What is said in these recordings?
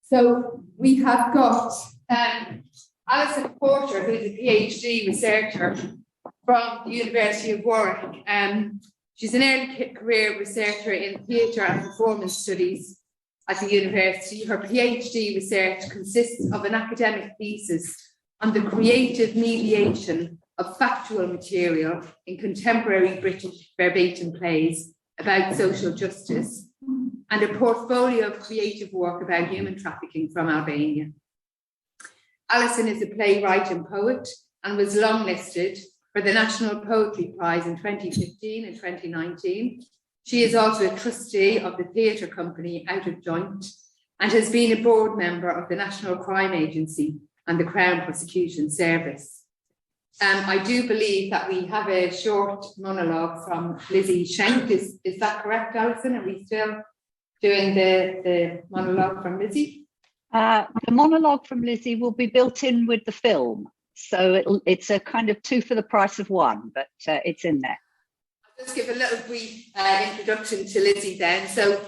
So we have got Alison Porter, who's a PhD researcher from the University of Warwick. She's an early career researcher in theatre and performance studies at the university. Her PhD research consists of an academic thesis on the creative mediation of factual material in contemporary British verbatim plays about social justice, and a portfolio of creative work about human trafficking from Albania. Alison is a playwright and poet and was longlisted for the National Poetry Prize in 2015 and 2019. She is also a trustee of the theatre company Out of Joint and has been a board member of the National Crime Agency and the Crown Prosecution Service. I do believe that we have a short monologue from Lizzie Schenk. Is that correct, Alison? Are we still doing the monologue from Lizzie? The monologue from Lizzie will be built in with the film. So it's a kind of two for the price of one, but it's in there. I'll just give a little brief introduction to Lizzie then. So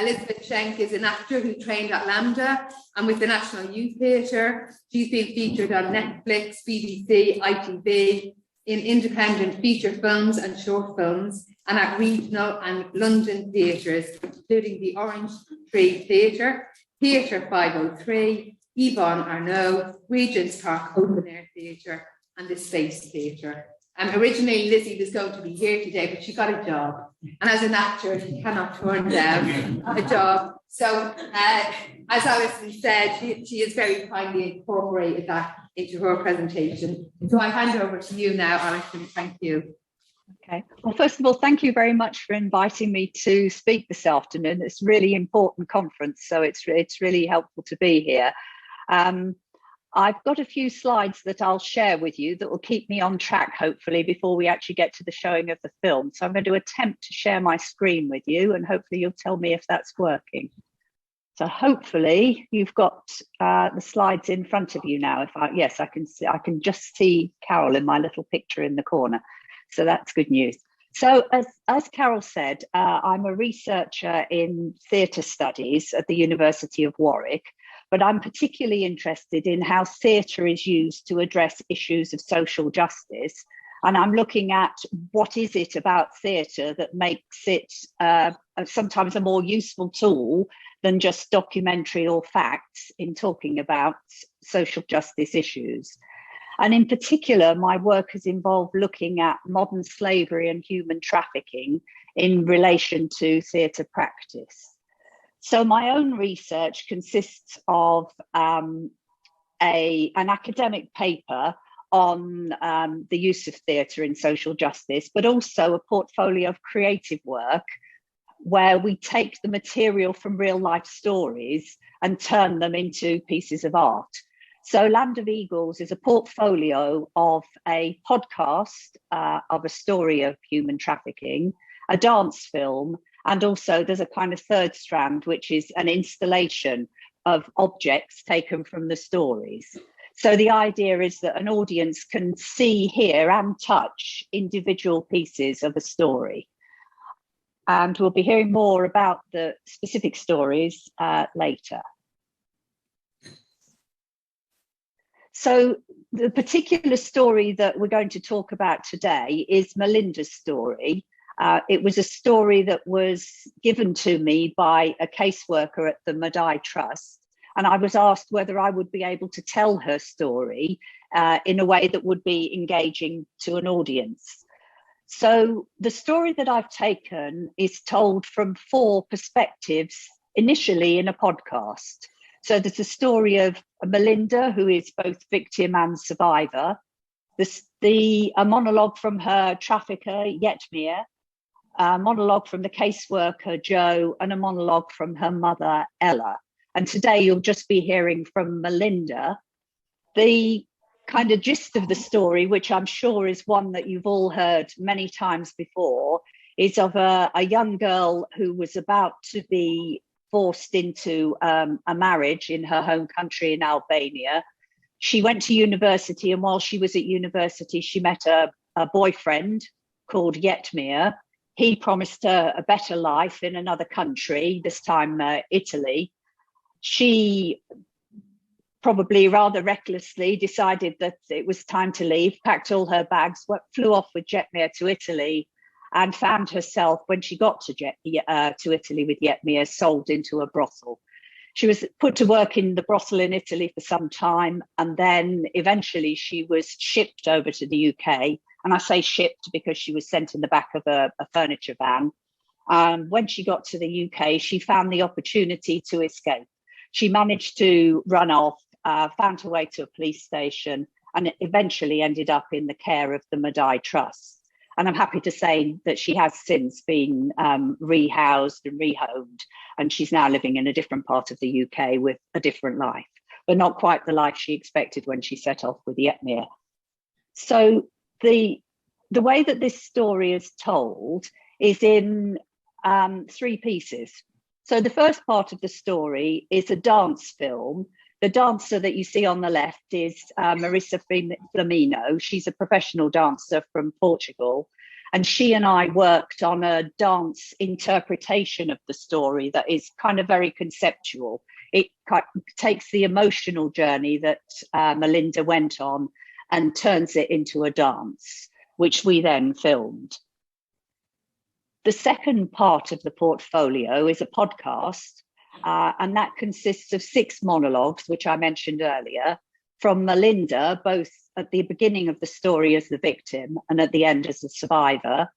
Elizabeth Schenk is an actor who trained at LAMDA and with the National Youth Theatre. She's been featured on Netflix, BBC, ITV, in independent feature films and short films, and at regional and London theatres, including the Orange Tree Theatre, Theatre 503, Yvonne Arnaud, Regent's Park Open Air Theatre, and the Space Theatre. Originally, Lizzie was going to be here today, but she got a job. And as an actor, she cannot turn down a job. So, as Alison said, she has very kindly incorporated that into her presentation. So I hand over to you now, Alison. Thank you. Okay. Well, first of all, thank you very much for inviting me to speak this afternoon. It's a really important conference, so it's really helpful to be here. I've got a few slides that I'll share with you that will keep me on track, hopefully, before we actually get to the showing of the film. So I'm going to attempt to share my screen with you, and hopefully you'll tell me if that's working. So hopefully you've got the slides in front of you now. Yes, I can see. I can just see Carol in my little picture in the corner. So that's good news. So as Carol said, I'm a researcher in theatre studies at the University of Warwick. But I'm particularly interested in how theatre is used to address issues of social justice. And I'm looking at what is it about theatre that makes it sometimes a more useful tool than just documentary or facts in talking about social justice issues. And in particular, my work has involved looking at modern slavery and human trafficking in relation to theatre practice. So my own research consists of an academic paper on the use of theatre in social justice, but also a portfolio of creative work where we take the material from real life stories and turn them into pieces of art. So Land of Eagles is a portfolio of a podcast of a story of human trafficking, a dance film, and also there's a kind of third strand, which is an installation of objects taken from the stories. So the idea is that an audience can see, hear and touch individual pieces of a story. And we'll be hearing more about the specific stories later. So the particular story that we're going to talk about today is Melinda's story. It was a story that was given to me by a caseworker at the Madai Trust, and I was asked whether I would be able to tell her story in a way that would be engaging to an audience. So the story that I've taken is told from four perspectives, initially in a podcast. So there's a story of Melinda, who is both victim and survivor, a monologue from her trafficker, Yetmir, a monologue from the caseworker, Joe, and a monologue from her mother, Ella. And today you'll just be hearing from Melinda. The kind of gist of the story, which I'm sure is one that you've all heard many times before, is of a young girl who was about to be forced into a marriage in her home country in Albania. She went to university, and while she was at university, she met a boyfriend called Yetmir. He promised her a better life in another country, this time Italy. she probably rather recklessly decided that it was time to leave, packed all her bags, flew off with Jetmir to Italy, and found herself, when she got to Italy with Jetmir, sold into a brothel. She was put to work in the brothel in Italy for some time, and then eventually she was shipped over to the UK. And I say shipped because she was sent in the back of a furniture van. When she got to the UK, she found the opportunity to escape. She managed to run off, found her way to a police station, and eventually ended up in the care of the Madai Trust. And I'm happy to say that she has since been rehoused and rehomed, and she's now living in a different part of the UK with a different life, but not quite the life she expected when she set off with Jetmir. So the way that this story is told is in 3 pieces. So the first part of the story is a dance film. The dancer that you see on the left is Marisa Flamino. She's a professional dancer from Portugal. And she and I worked on a dance interpretation of the story that is kind of very conceptual. It takes the emotional journey that Melinda went on and turns it into a dance, which we then filmed. The second part of the portfolio is a podcast, and that consists of 6 monologues, which I mentioned earlier, from Melinda, both at the beginning of the story as the victim and at the end as the survivor,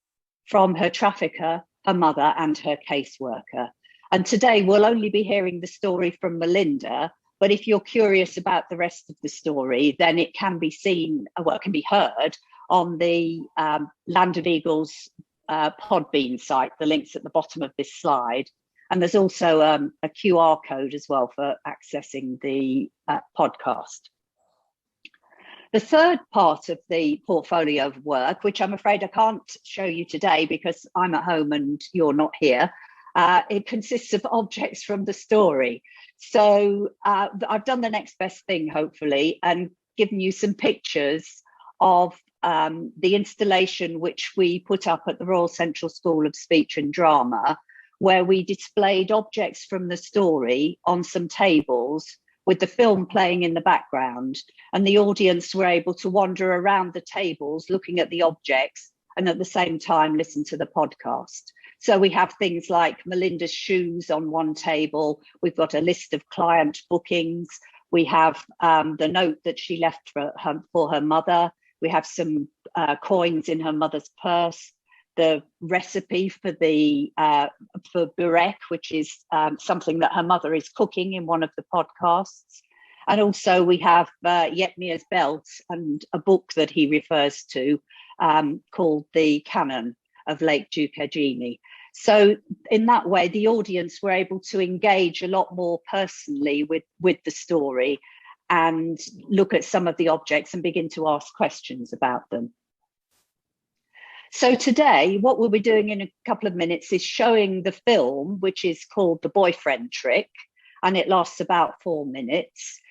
from her trafficker, her mother, and her caseworker. And today we'll only be hearing the story from Melinda, but if you're curious about the rest of the story, then it can be seen, well, it can be heard on the Land of Eagles Podbean site. The link's at the bottom of this slide. And there's also a QR code as well for accessing the podcast. The third part of the portfolio of work, which I'm afraid I can't show you today because I'm at home and you're not here, it consists of objects from the story. So I've done the next best thing, hopefully, and given you some pictures of the installation which we put up at the Royal Central School of Speech and Drama, where we displayed objects from the story on some tables with the film playing in the background, and the audience were able to wander around the tables looking at the objects and at the same time listen to the podcast. So we have things like Melinda's shoes on one table, we've got a list of client bookings, we have the note that she left for her mother, we have some coins in her mother's purse, the recipe for the for burek, which is something that her mother is cooking in one of the podcasts. And also we have Jetmir's belt and a book that he refers to called The Canon of Lake Ducagini. So in that way, the audience were able to engage a lot more personally with the story and look at some of the objects and begin to ask questions about them. So today, what we'll be doing in a couple of minutes is showing the film, which is called The Boyfriend Trick, and it lasts about 4 minutes.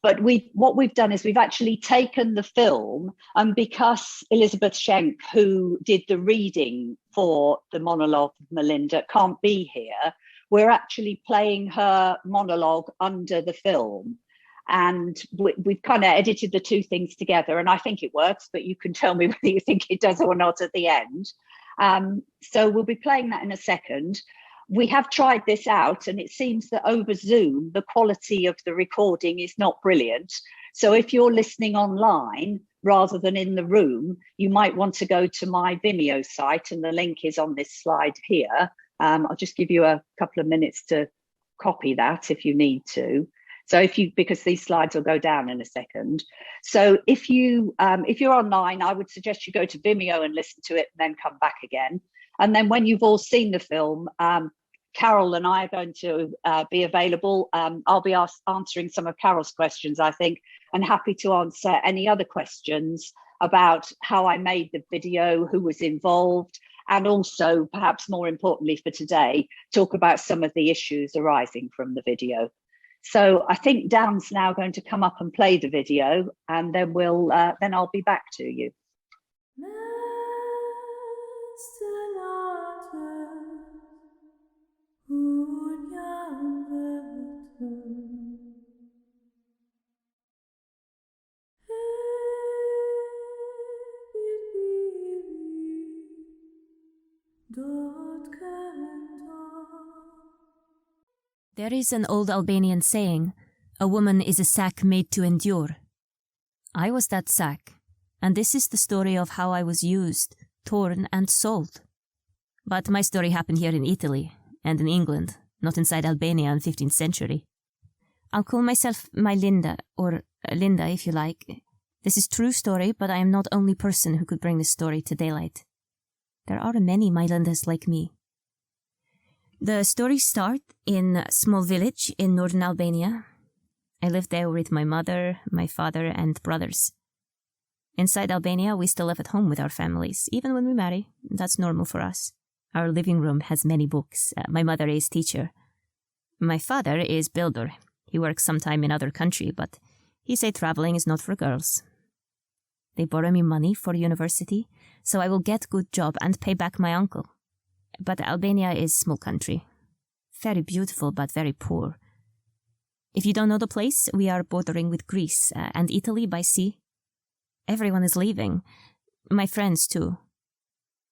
But what we've done is we've actually taken the film, and because Elizabeth Schenk, who did the reading for the monologue of Melinda, can't be here, we're actually playing her monologue under the film. And we've kind of edited the 2 things together, and I think it works, but you can tell me whether you think it does or not at the end. So we'll be playing that in a second. We have tried this out, and it seems that over Zoom, the quality of the recording is not brilliant. So if you're listening online rather than in the room, you might want to go to my Vimeo site, and the link is on this slide here. I'll just give you a couple of minutes to copy that if you need to. So because these slides will go down in a second. So if you're online, I would suggest you go to Vimeo and listen to it and then come back again. And then when you've all seen the film, Carol and I are going to be available. I'll be answering some of Carol's questions, I think, and happy to answer any other questions about how I made the video, who was involved, and also, perhaps more importantly for today, talk about some of the issues arising from the video. So I think Dan's now going to come up and play the video, and then I'll be back to you. There is an old Albanian saying, "A woman is a sack made to endure." I was that sack, and this is the story of how I was used, torn and sold. But my story happened here in Italy and in England, not inside Albania in the 15th century. I'll call myself Melinda, or Linda if you like. This is true story, but I am not the only person who could bring this story to daylight. There are many Melindas like me. The story starts in a small village in northern Albania. I lived there with my mother, my father, and brothers. Inside Albania, we still live at home with our families, even when we marry. That's normal for us. Our living room has many books. My mother is teacher. My father is builder. He works sometime in other country, but he say traveling is not for girls. They borrow me money for university, so I will get good job and pay back my uncle. But Albania is small country. Very beautiful, but very poor. If you don't know the place, we are bordering with Greece and Italy by sea. Everyone is leaving. My friends too.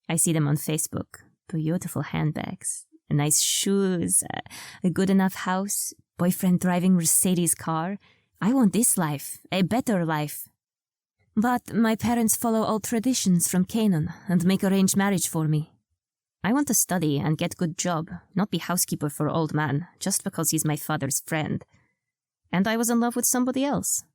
I see them on Facebook. Beautiful handbags, nice shoes, a good enough house, boyfriend driving Mercedes car. I want this life, a better life. But my parents follow old traditions from Canaan and make arranged marriage for me. I want to study and get good job, not be housekeeper for old man, just because he's my father's friend. And I was in love with somebody else.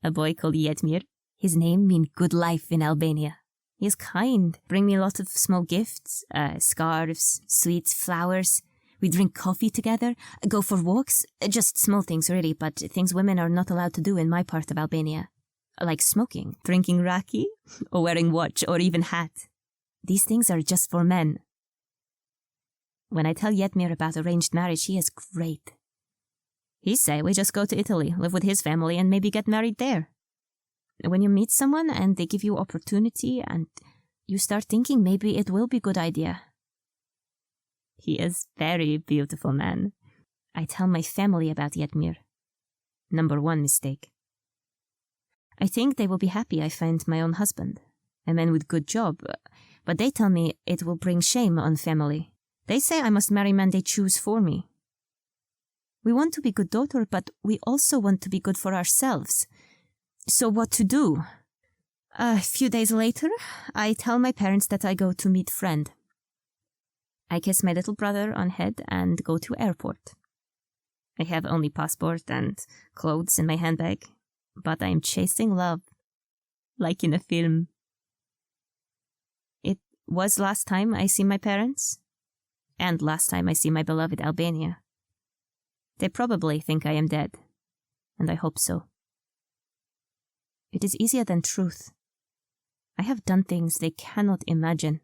A boy called Yetmir. His name means good life in Albania. He is kind, bring me a lot of small gifts, scarves, sweets, flowers. We drink coffee together, go for walks, just small things really, but things women are not allowed to do in my part of Albania. Like smoking, drinking raki, or wearing watch, or even hat. These things are just for men. When I tell Yetmir about arranged marriage, he is great. He say we just go to Italy, live with his family, and maybe get married there. When you meet someone and they give you opportunity and you start thinking maybe it will be a good idea. He is very beautiful man. I tell my family about Yetmir. Number 1 mistake. I think they will be happy I find my own husband, a man with good job, but they tell me it will bring shame on family. They say I must marry man they choose for me. We want to be good daughter, but we also want to be good for ourselves. So what to do? A few days later, I tell my parents that I go to meet friend. I kiss my little brother on head and go to airport. I have only passport and clothes in my handbag, but I am chasing love, like in a film. It was last time I see my parents, and last time I see my beloved Albania. They probably think I am dead, and I hope so. It is easier than truth. I have done things they cannot imagine.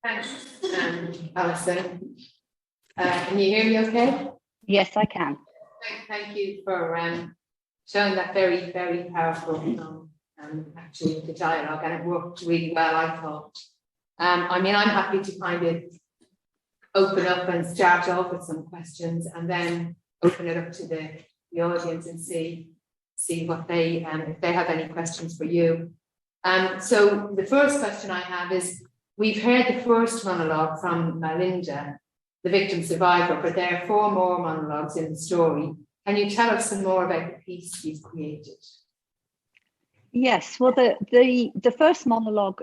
Thanks, Alison. Can you hear me okay? Yes, I can. Thank you for showing that very, very powerful actually the dialogue, and it worked really well, I thought. I'm happy to kind of open up and start off with some questions and then open it up to the audience and see what they if they have any questions for you. So the first question I have is, we've heard the first monologue from Melinda, the victim survivor, but there are 4 more monologues in the story. Can you tell us some more about the piece you've created? Yes, well, the first monologue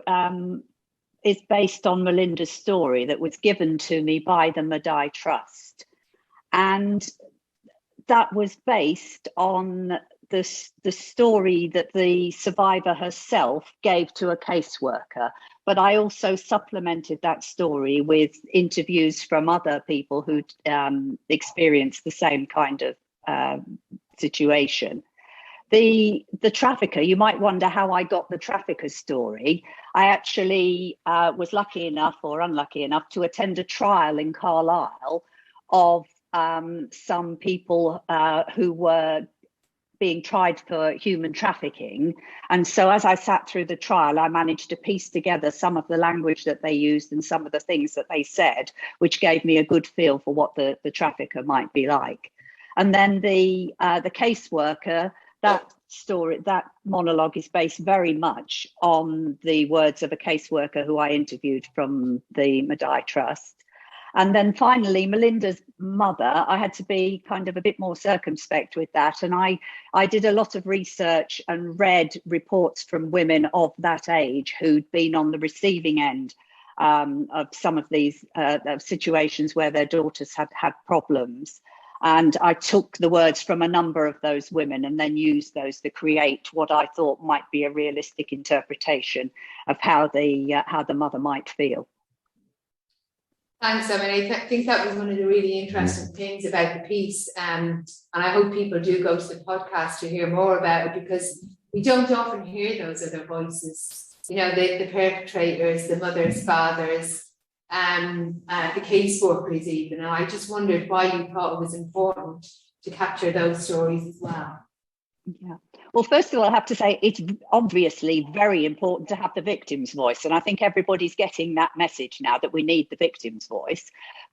is based on Melinda's story that was given to me by the Madai Trust. And that was based on the story that the survivor herself gave to a caseworker. But I also supplemented that story with interviews from other people who'd experienced the same kind of situation. The trafficker, you might wonder how I got the trafficker's story. I actually was lucky enough or unlucky enough to attend a trial in Carlisle of some people who were being tried for human trafficking. And so as I sat through the trial, I managed to piece together some of the language that they used and some of the things that they said, which gave me a good feel for what the trafficker might be like. And then the caseworker, that story, that monologue is based very much on the words of a caseworker who I interviewed from the Madai Trust. And then finally, Melinda's mother, I had to be kind of a bit more circumspect with that. And I did a lot of research and read reports from women of that age who'd been on the receiving end of some of these situations where their daughters had had problems. And I took the words from a number of those women and then used those to create what I thought might be a realistic interpretation of how the mother might feel. Thanks. I mean, I think that was one of the really interesting things about the piece. And I hope people do go to the podcast to hear more about it, because we don't often hear those other voices. You know, the perpetrators, the mothers, fathers, the caseworkers even. And I just wondered why you thought it was important to capture those stories as well. Yeah. Well, first of all, I have to say it's obviously very important to have the victim's voice. And I think everybody's getting that message now, that we need the victim's voice.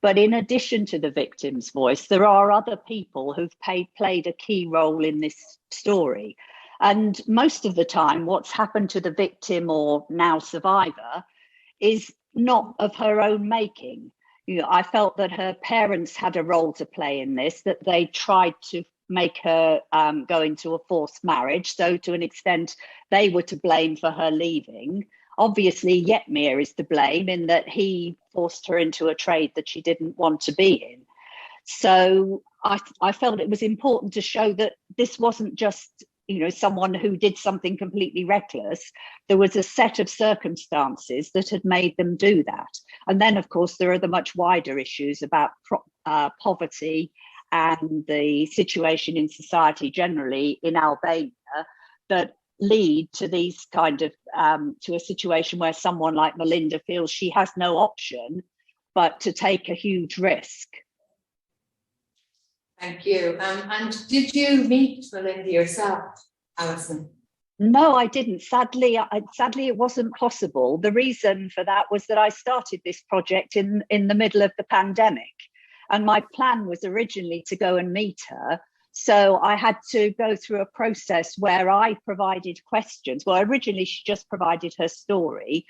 But in addition to the victim's voice, there are other people who've played a key role in this story. And most of the time, what's happened to the victim or now survivor is not of her own making. You know, I felt that her parents had a role to play in this, that they tried to make her go into a forced marriage. So to an extent, they were to blame for her leaving. Obviously, Yetmir is to blame in that he forced her into a trade that she didn't want to be in. So I felt it was important to show that this wasn't just, you know, someone who did something completely reckless. There was a set of circumstances that had made them do that. And then, of course, there are the much wider issues about poverty and the situation in society generally in Albania that lead to these kind of to a situation where someone like Melinda feels she has no option but to take a huge risk. Thank you. And did you meet Melinda yourself, Alison? No, I didn't. Sadly, it wasn't possible. The reason for that was that I started this project in the middle of the pandemic. And my plan was originally to go and meet her. So I had to go through a process where I provided questions. Well, originally she just provided her story.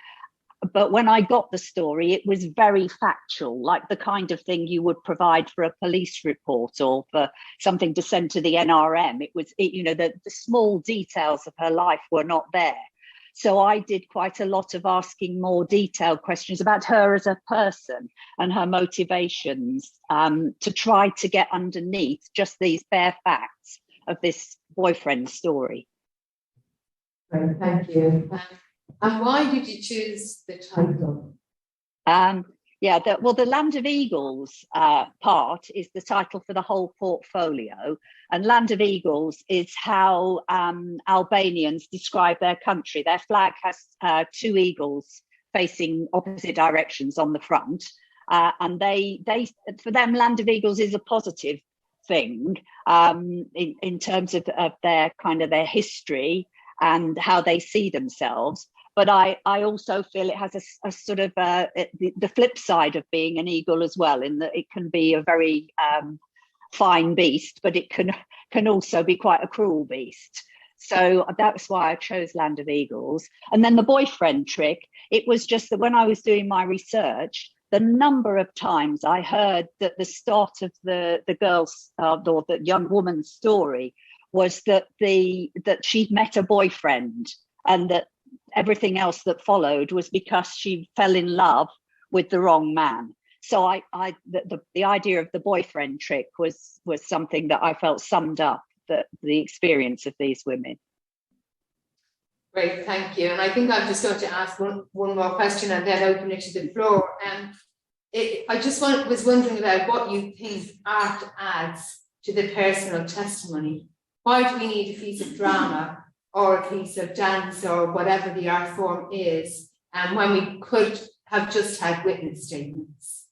But when I got the story, it was very factual, like the kind of thing you would provide for a police report or for something to send to the NRM. The small details of her life were not there. So I did quite a lot of asking more detailed questions about her as a person and her motivations to try to get underneath just these bare facts of this boyfriend story. Great, thank you. And why did you choose the title? The Land of Eagles part is the title for the whole portfolio. And Land of Eagles is how Albanians describe their country. Their flag has two eagles facing opposite directions on the front. And they for them, Land of Eagles is a positive thing in terms of their kind of their history and how they see themselves. But I also feel it has a sort of the flip side of being an eagle as well, in that it can be a very fine beast, but it can also be quite a cruel beast. So that's why I chose Land of Eagles. And then the boyfriend trick, it was just that when I was doing my research, the number of times I heard that the start of the girl's or the young woman's story was that she'd met a boyfriend and that everything else that followed was because she fell in love with the wrong man. So the idea of the boyfriend trick was something that I felt summed up the experience of these women. Great, thank you. And I think I'm just going to ask one more question and then open it to the floor. I just was wondering about what you think art adds to the personal testimony. Why do we need a piece of drama or a piece of dance or whatever the art form is, when we could have just had witness statements?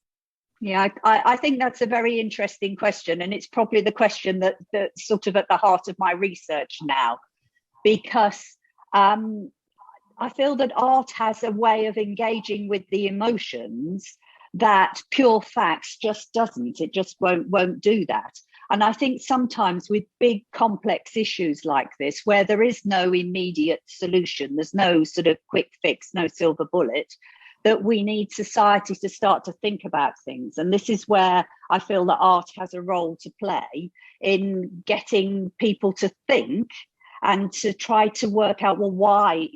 Yeah, I think that's a very interesting question, and it's probably the question that's sort of at the heart of my research now, because I feel that art has a way of engaging with the emotions that pure facts just doesn't. It just won't do that. And I think sometimes with big complex issues like this, where there is no immediate solution, there's no sort of quick fix, no silver bullet, that we need society to start to think about things. And this is where I feel that art has a role to play in getting people to think and to try to work out, well, why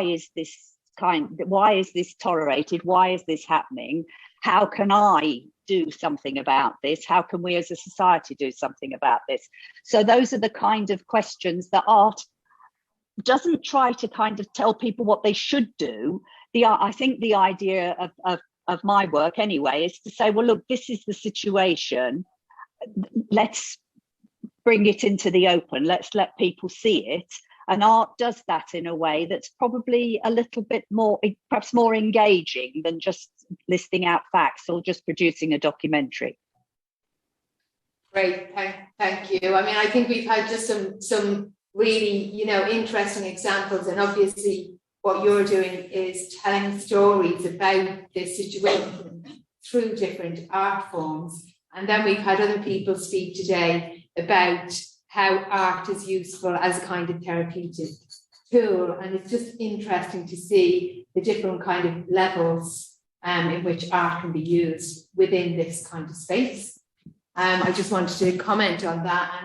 is this tolerated? Why is this happening? How can I do something about this? How can we as a society do something about this? So those are the kind of questions that art doesn't try to kind of tell people what they should do. I think the idea of my work anyway is to say, well, look, this is the situation. Let's bring it into the open. Let's let people see it. And art does that in a way that's probably a little bit more, perhaps more engaging than just listing out facts or just producing a documentary. Great, thank you. I mean, I think we've had just some really, interesting examples, and obviously what you're doing is telling stories about this situation through different art forms. And then we've had other people speak today about how art is useful as a kind of therapeutic tool. And it's just interesting to see the different kind of levels in which art can be used within this kind of space. I just wanted to comment on that.